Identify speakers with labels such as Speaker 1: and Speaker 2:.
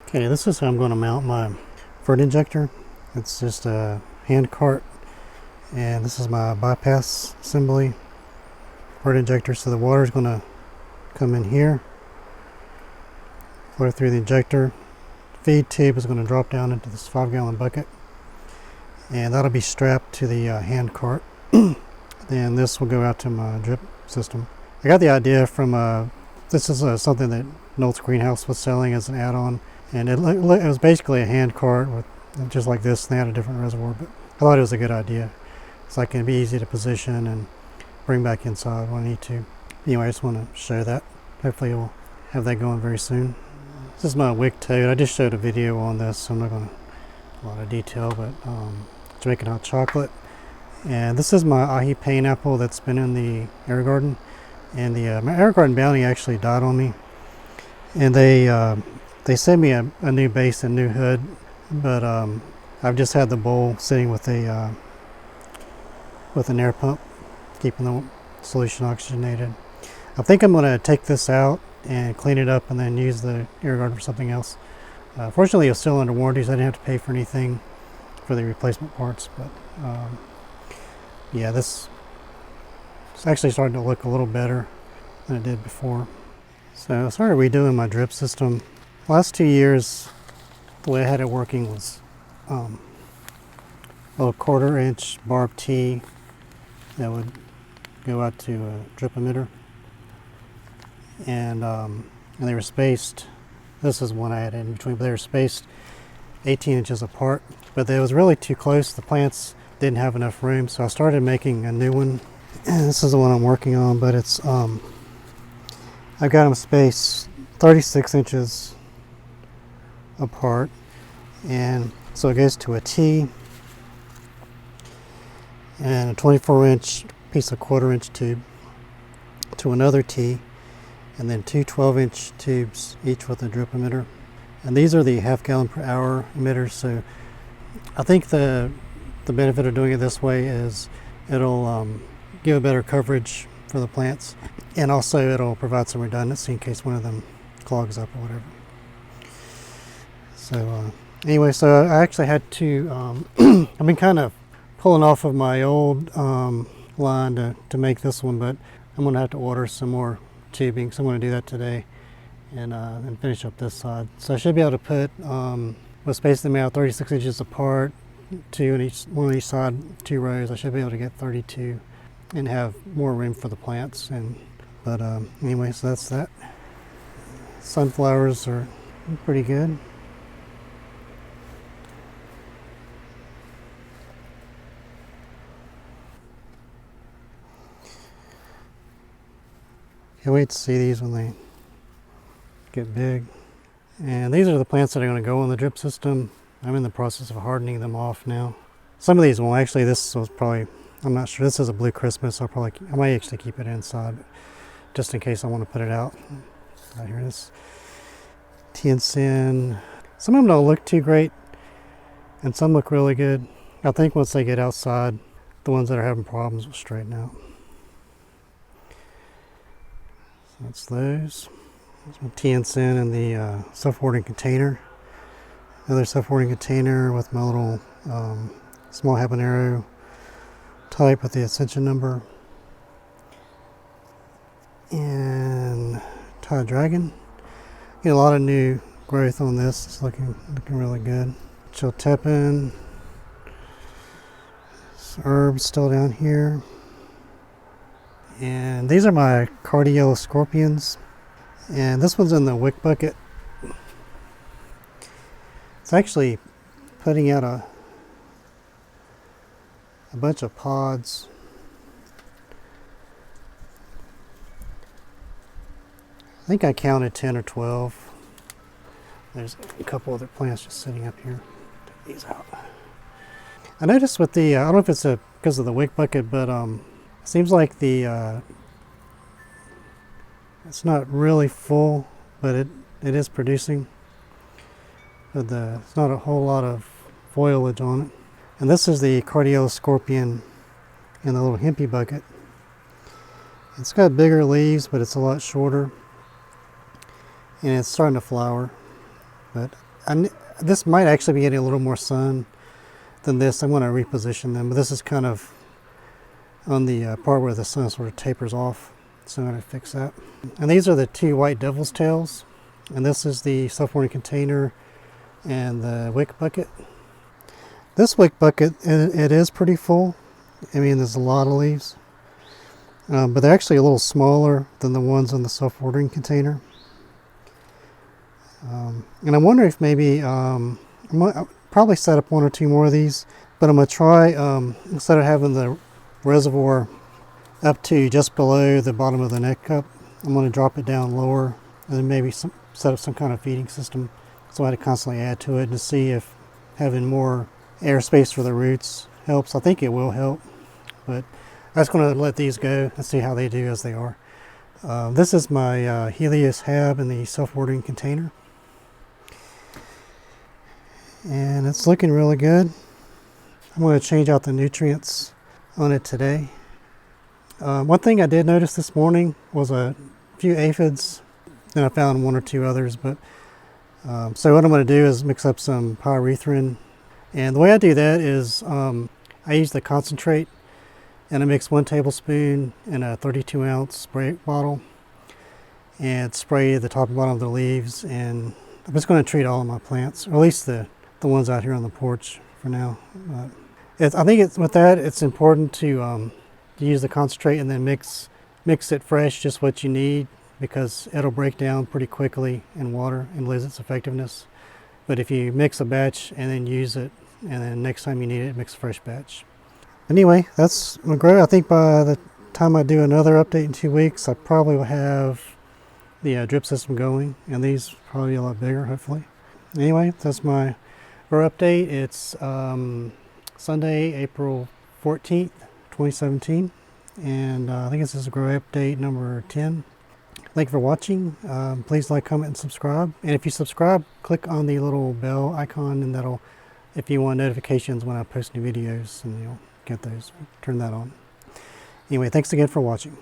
Speaker 1: Okay, this is how I'm going to mount my fruit injector. It's just a hand cart, and this is my bypass assembly fruit injector. So the water is going to come in here, flow through the injector. Feed tube is going to drop down into this 5-gallon bucket, and that'll be strapped to the hand cart. Then this will go out to my drip system. I got the idea from this is something that Knowles Greenhouse was selling as an add-on, and it was basically a hand cart with just like this, and they had a different reservoir, but I thought it was a good idea. It's like it can be easy to position and bring back inside when I need to. Anyway, I just want to show that. Hopefully we'll have that going very soon. This is my wick toad. I just showed a video on this, so I'm not going to a lot of detail, but Jamaican hot chocolate. And this is my ahi pineapple that's been in the air garden, and my air garden bounty actually died on me, and they sent me a new base and new hood, but I've just had the bowl sitting with an air pump, keeping the solution oxygenated. I think I'm going to take this out and clean it up and then use the air garden for something else. Fortunately, it was still under warranty, so I didn't have to pay for anything for the replacement parts, but yeah, it's actually starting to look a little better than it did before. So I started redoing my drip system. Last 2 years, the way I had it working was a little 1/4-inch barb tee that would go out to a drip emitter, and they were spaced. This is one I had in between, but they were spaced 18 inches apart. But it was really too close. The plants didn't have enough room, so I started making a new one. And this is the one I'm working on, but it's I've got them spaced 36 inches apart, and so it goes to a T and a 24-inch piece of 1/4-inch tube to another T, and then two 12-inch tubes, each with a drip emitter. And these are the 1/2 gallon per hour emitters. So I think the benefit of doing it this way is it'll give a better coverage for the plants, and also it'll provide some redundancy in case one of them clogs up or whatever. So anyway, so I actually had to I've been kind of pulling off of my old line to make this one, but I'm going to have to order some more tubing, so I'm going to do that today and finish up this side. So I should be able to put we'll space them out 36 inches apart, one on each side, 2 rows. I should be able to get 32 and have more room for the plants. But anyway, so that's that. Sunflowers are pretty good. Can't wait to see these when they get big. And these are the plants that are going to go on the drip system. I'm in the process of hardening them off now. Some of these will actually, this was probably, I'm not sure, this is a blue Christmas. I might actually keep it inside, just in case I want to put it out. Right here, this Tianjin. Some of them don't look too great, and some look really good. I think once they get outside, the ones that are having problems will straighten out. So that's those. There's my Tianjin in the self-hoarding container. Another self-hoarding container with my little small habanero type with the ascension number. And Thai dragon. Get a lot of new growth on this. It's looking really good. Chiltepin. Herbs still down here. And these are my Cardi scorpions. And this one's in the wick bucket. It's actually putting out a bunch of pods. I think I counted 10 or 12. There's a couple other plants just sitting up here. Take these out. I noticed with the, I don't know if it's because of the wick bucket, but it seems like it's not really full, but it is producing. But it's not a whole lot of foliage on it. And this is the Cardiella scorpion in the little hempy bucket. It's got bigger leaves, but it's a lot shorter. And it's starting to flower. But And this might actually be getting a little more sun than this. I'm going to reposition them, but this is kind of on the part where the sun sort of tapers off, so I'm going to fix that. And these are the two white devil's tails, and this is the self-warming container and the wick bucket. This wick bucket, it is pretty full. I mean, there's a lot of leaves, but they're actually a little smaller than the ones in the self-watering container. And I wonder if maybe I'll probably set up one or two more of these, but I'm going to try, instead of having the reservoir up to just below the bottom of the neck cup, I'm going to drop it down lower and then maybe set up some kind of feeding system so I had to constantly add to it to see if having more airspace for the roots helps. I think it will help, but I'm just going to let these go and see how they do as they are. This is my Helios Hab in the self-watering container, and it's looking really good. I'm going to change out the nutrients on it today. One thing I did notice this morning was a few aphids, and I found one or two others. But so what I'm going to do is mix up some pyrethrin, and the way I do that is I use the concentrate, and I mix 1 tablespoon in a 32-ounce spray bottle, and spray the top and bottom of the leaves. And I'm just going to treat all of my plants, or at least the ones out here on the porch for now. I think with that, it's important to use the concentrate and then mix it fresh, just what you need, because it'll break down pretty quickly in water and lose its effectiveness. But if you mix a batch and then use it, and then next time you need it, mix a fresh batch. Anyway, that's my grow. I think by the time I do another update in 2 weeks, I probably will have the drip system going, and these probably a lot bigger, hopefully. Anyway, that's my grow update. It's Sunday, April 14th, 2017, and I think this is a grow update number 10. Thank you for watching. Please like, comment, and subscribe. And if you subscribe, click on the little bell icon, and that'll, if you want notifications when I post new videos, and you'll get those, turn that on. Anyway, thanks again for watching.